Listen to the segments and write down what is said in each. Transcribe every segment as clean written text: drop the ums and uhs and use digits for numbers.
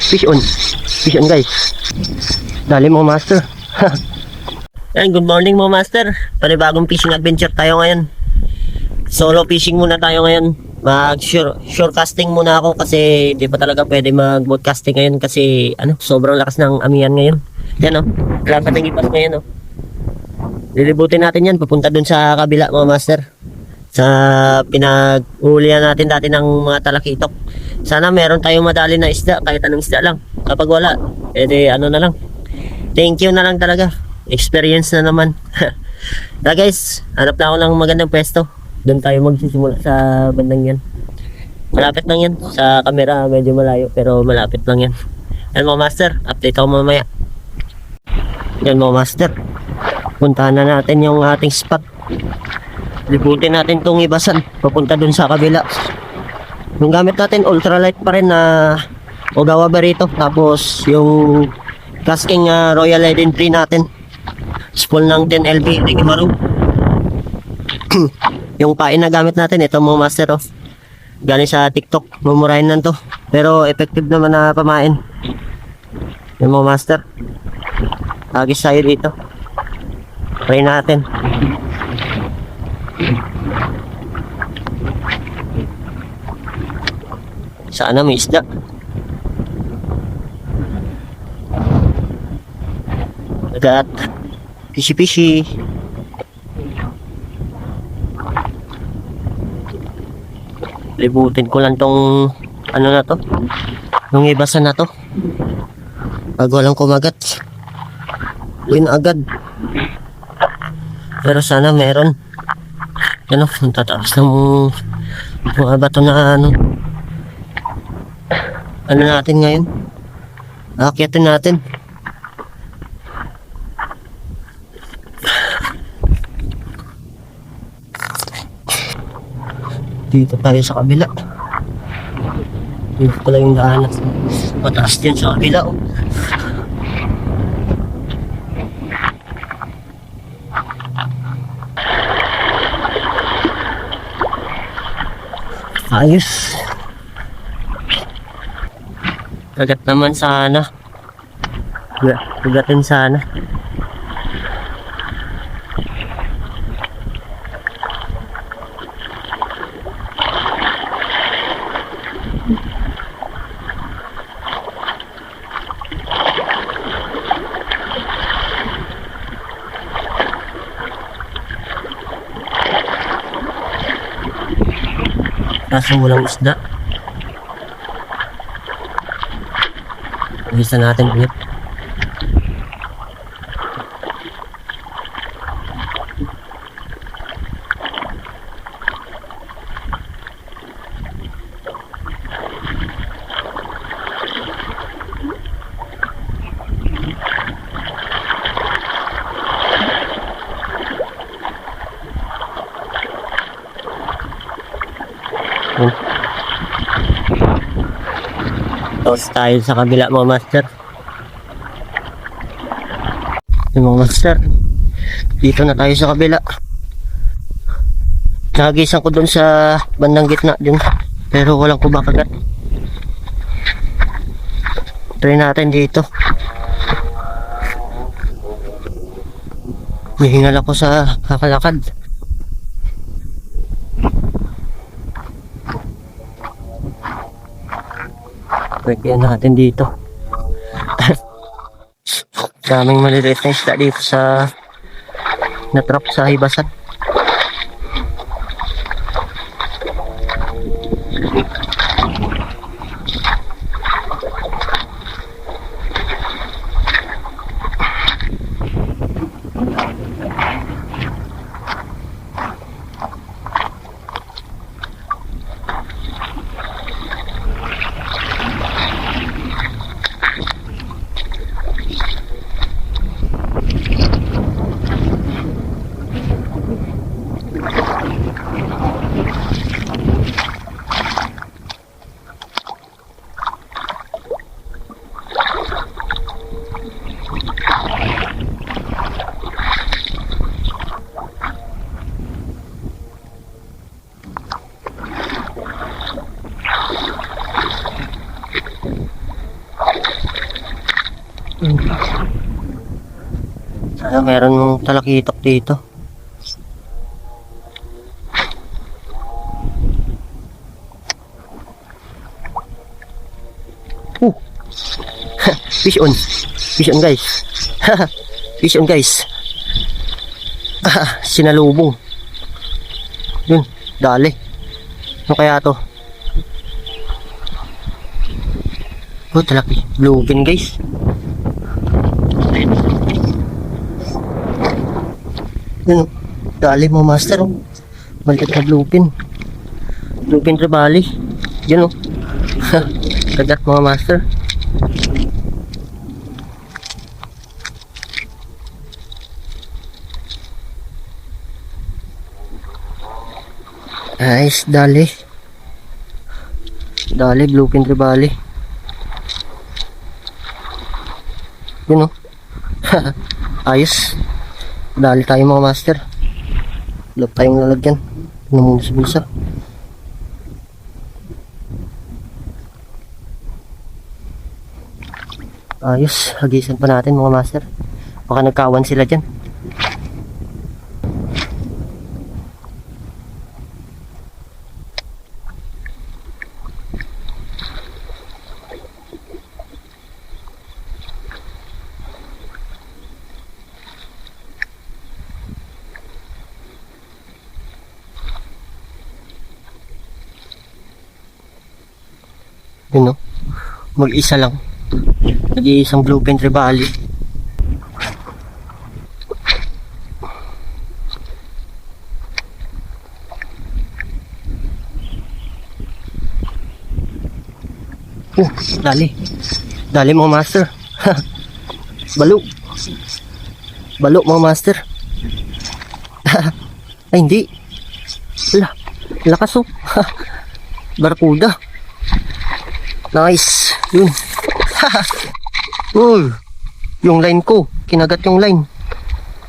Fish on. Fish on guys. Dali mo master. Yan, good morning mo master. Panibagong fishing adventure tayo ngayon. Solo fishing muna tayo ngayon. Mag shore casting muna ako kasi di pa talaga pwede mag boat casting ngayon kasi sobrang lakas ng amihan ngayon. Yan wala pa tayong ipas ngayon Lilibutin natin yan papunta dun sa kabila mga master. Sa pinaghulihan natin dati ng mga talakitok. Sana meron tayong madali na isda, kahit anong isda lang. Kapag wala, edi na lang. Thank you na lang talaga. Experience na naman. Na guys, hanap na ako ng magandang pwesto. Doon tayo magsisimula sa bandang yan. Malapit lang yan. Sa camera medyo malayo, pero malapit lang yan. Yan mga master, update ako mamaya. Yan mga master, puntahan na natin yung ating spot. Libutin natin tong ibasan papunta dun sa kabila. Yung gamit natin ultralight pa rin na Ogawa Barito. Tapos yung casking Royal Eden 3 natin, spool ng 10LB Rigimaru. Yung pain na gamit natin, ito mga master galing sa TikTok, mumurahin lang to, pero effective naman na pamain. Yung mga master, agis tayo dito. Try natin. Sana may isda. Dagat. Fishy. Libutin ko lang tong na to, yung ibasan na to. Pag walang kumagat, win agad. Pero sana meron. Tataas ng mga bato na natin ngayon. Akyatin natin. Dito tayo sa kabila. Dito pala yung daanan. Mataas din sa kabila Ayos. Kagat naman sana. Kagatin sana. Kaso walang isda. Bisa natin ulit. Tapos tayo sa kabila mga master. Yung mga master, dito na tayo sa kabila. Nagisan ko dun sa bandang gitna dun, pero walang kumakagat. Try natin dito. Hihingal ako sa kakalakad. Lagyan natin dito. Daming maliliit na isda dito sa natrap sa hibasan. Sana meron mong talakitok dito. Oh. Fish on. Fish on guys. Fish on guys. Sinalubong. Yun, dali. Ano kaya to? Oh, talaki. Bluefin guys. Yun, dali mo master. Balikat na bluefin. Bluefin trevally. Yun oh. Kagat mga master. Nice, dali. Dali, bluefin trevally. Yun oh. Ayos. Dali tayo mga master. Lop tayong lalagyan. Ano muna sa bulsa. Ayos, hagisan pa natin mga master. Baka nagkawan sila dyan. Yun no, mag-isa lang. Nag-iisang bluefin trevally. Dali. Dali mga master. Balo. Balo mga master. Ay hindi. Wala. Lakas oh. Barracuda. Nice. Yun. Uy. Yung line ko. Kinagat yung line.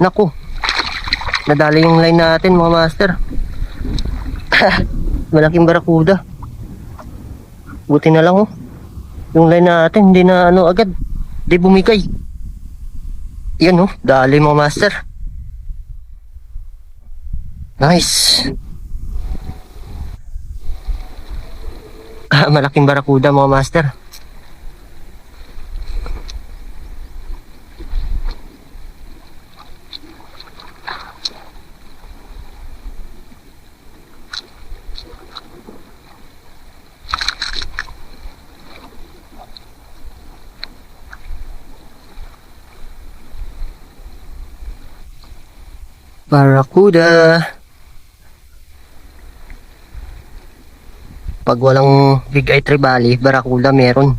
Nako. Nadali yung line natin mga master. Malaking barracuda. Buti na lang oh. Yung line natin hindi na ano agad. Hindi bumigay. Yan oh. Dali mga master. Nice. Malaking barracuda mga master. Barracuda. Pag walang big eye trevally, barracuda meron.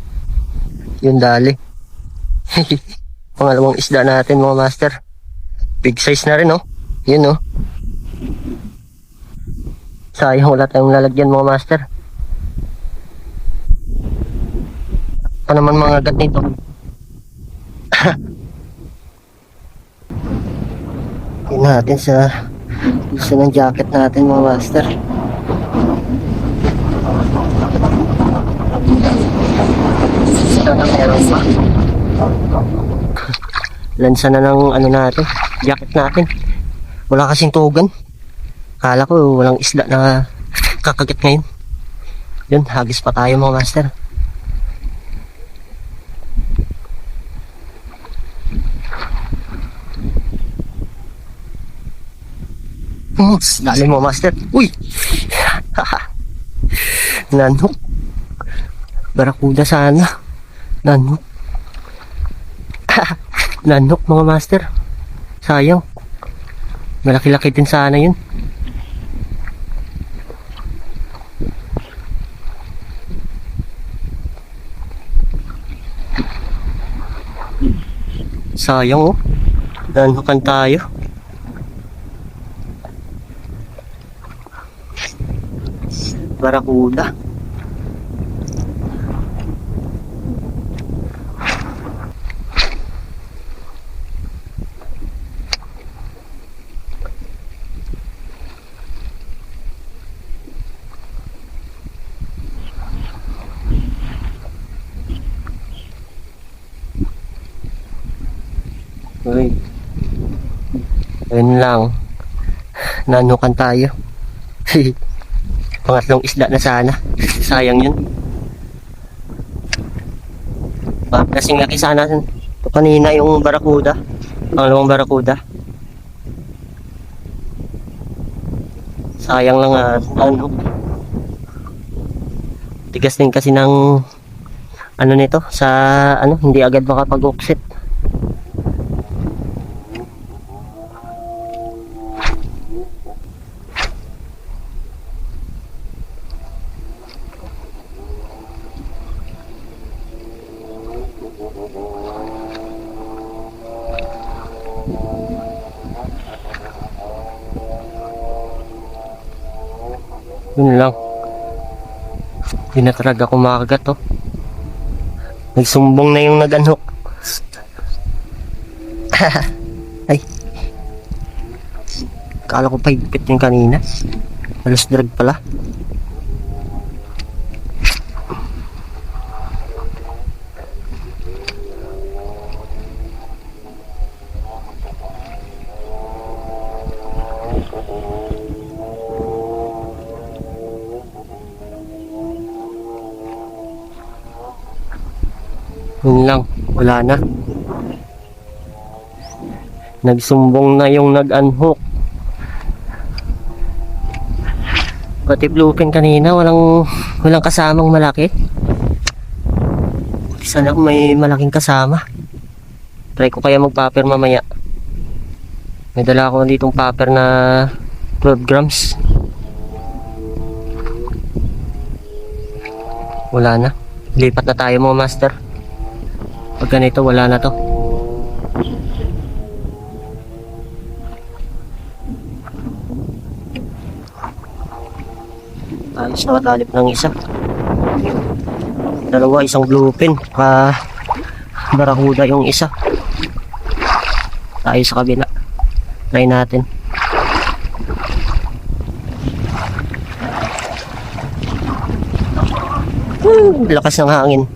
Yun dali. Pangalawang isda natin mga master. Big size na rin oh. Yun oh. Sayang wala tayong lalagyan mga master. Pa naman mga agat nito. Tingnan natin sa isa ng jacket natin mga master. Lansa na ng ano natin, jacket natin. Wala kasing tugan. Kala ko walang isda na kakagat ngayon. Yun, hagis pa tayo mga master. Dali mo master. Uy. Nanok. Barracuda sana. Nanok. Nanok mga master. Sayang. Malaki-laki din sana yun. Sayang oh. Nanokan tayo. Barracuda. Yun lang. Nanukan tayo. Pangatlong isda na sana. Sayang yun. Kasing laki sana. Ito kanina yung barakuda. Pangalawang barakuda. Sayang lang ano. Tigas din kasi ng ano nito sa ano, hindi agad makapag-oxit. Yun lang. Hindi na talaga kumakagat oh. Nagsumbong na yung nag-unhook. Ay. Kala ko pa higpit yung kanina. Halos drag pala. Yun lang, wala na. Nagsumbong na yung nag-unhook. Pati bluefin kanina, walang kasamang malaki. Sana kung may malaking kasama. Try ko kaya mag-popper mamaya. May dala ako ditong popper na 12 grams. Wala na. Lipat na tayo mga master. Pag ganito, wala na to. Ayos na matalip ng isa. Dalawa, isang bluefin. Barakuda yung isa. Tayo sa kabila. Try natin. Lakas ng hangin.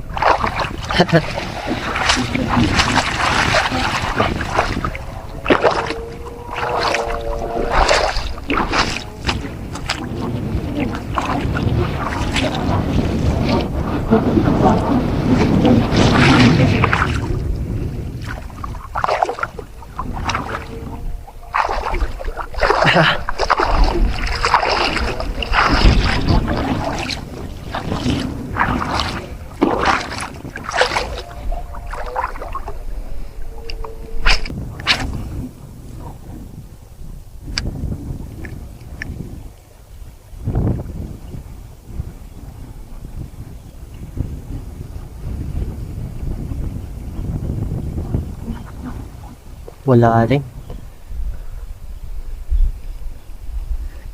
Wala rin.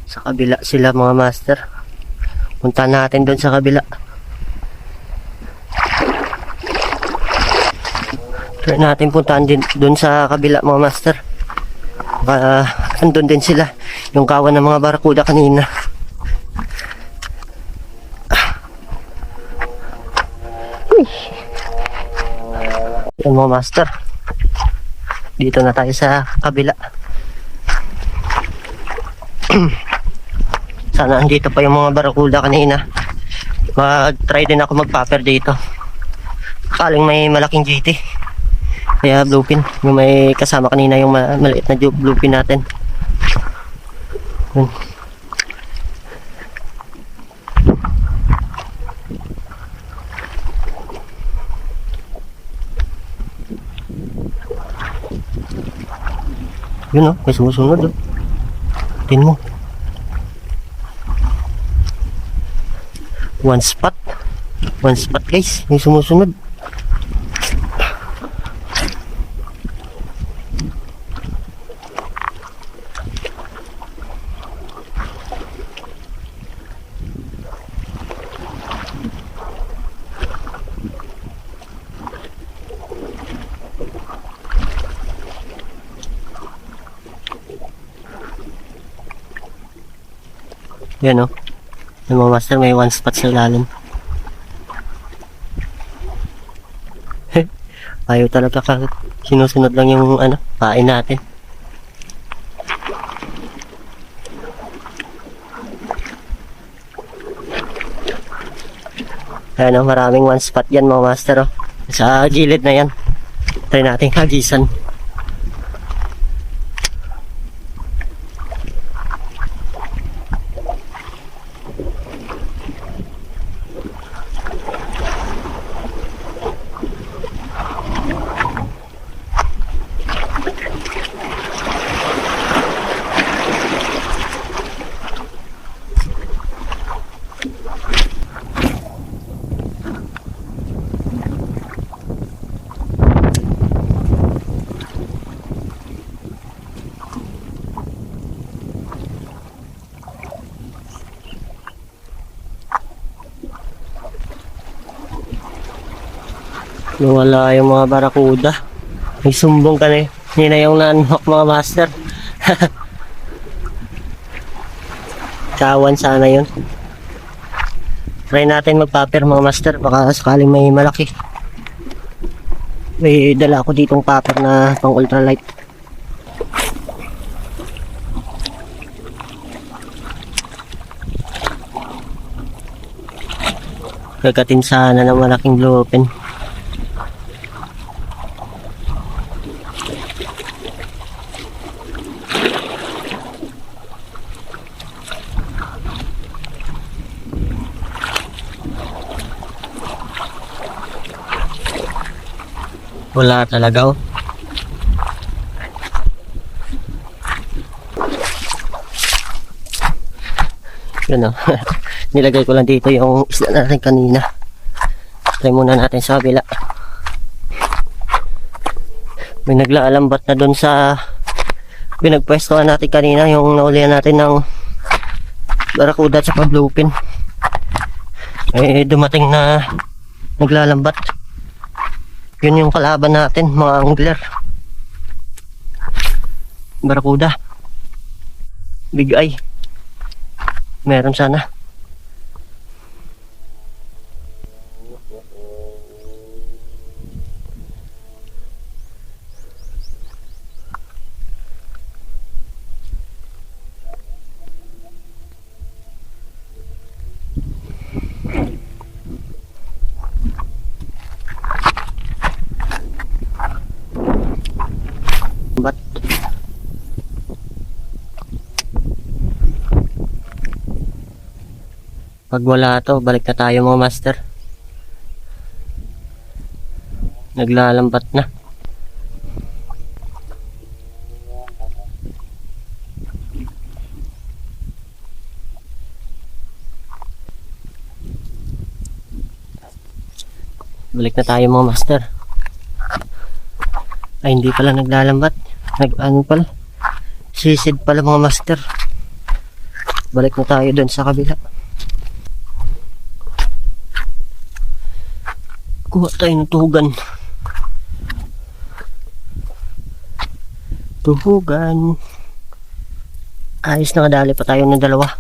Sa kabila sila mga master. Punta natin doon sa kabila. Try natin puntaan din doon sa kabila mga master. Andun din sila. Yung kawan ng mga barakuda kanina. Yan mga master. Dito na tayo sa kabila. Sana andito pa yung mga barakuda kanina. Mag-try din ako mag-popper dito. Kaling may malaking GT. Kaya bluefin. Yung may kasama kanina yung maliit na bluefin natin. Yun. Yun oh, may sumusunod oh. Tingnan mo. One spot guys, yung sumusunod. Yan o. Yung mga master may one spot sa ilalim. Ayaw talaga sinusunod lang yung pain natin. Ayan o, maraming one spot yan mga master o. Sa gilid na yan. Try natin hagisan. Nawala yung mga barakuda. May sumbong ka na eh. Yun na yung na-unlock mga master. Kawan sana yun. Try natin magpaper mga master. Baka sakaling may malaki. May dala ako ditong paper na pang ultralight. Kagatin sana ng malaking bluefin. Wala talaga oh. Yun oh. Nilagay ko lang dito yung isla natin kanina. Try muna natin sa kabila. May naglaalambat na doon sa pinagpwestuhan natin kanina, yung naulihan natin ng barakuda at saka bluefin. Eh dumating na naglalambat. Yun yung kalaban natin, mga angler. Barakuda. Big eye. Meron sana. But pag wala to, balik na tayo mga master. Naglalambat na. Balik na tayo mga master. Ay hindi pala naglalambat. Ano pala, sisid pala mga master. Balik na tayo doon sa kabila. Kuha tayo ng tuhugan. Tuhugan. Ayos, nakadali pa tayo ng dalawa.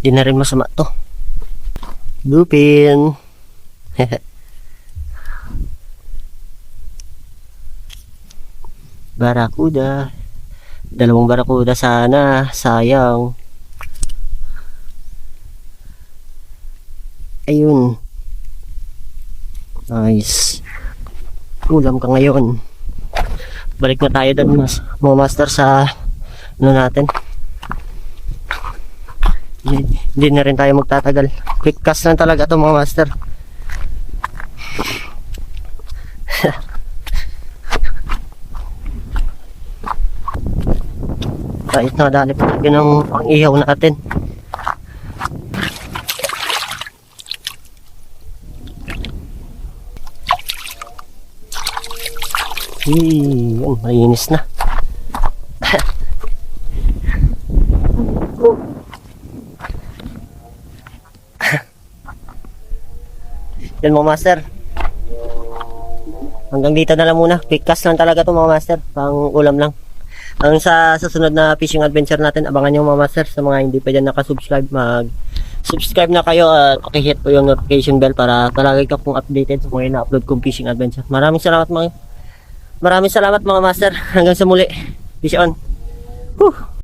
Di na rin masama to. Lupin. Barakuda. Dalawang barakuda sana. Sayang. Ayun. Nice. Ulam ka ngayon. Balik na tayo doon mga master sa ano natin. Hindi na rin tayo magtatagal. Quick cast lang talaga ito mga master. Kahit nadali pa tayo ng pang-ihaw natin. Yun, malinis na. Yan mga master. Hanggang dito na lang muna. Quick cast lang talaga to mga master. Pang ulam lang. Ang sa susunod na fishing adventure natin, abangan nyo mga master. Sa mga hindi pa dyan nakasubscribe, mag-subscribe na kayo at pakihit po yung notification bell para palagi ka pong updated sa mga ina-upload kong fishing adventure. Maraming salamat mga master. Hanggang sa muli. Fish on. Whew.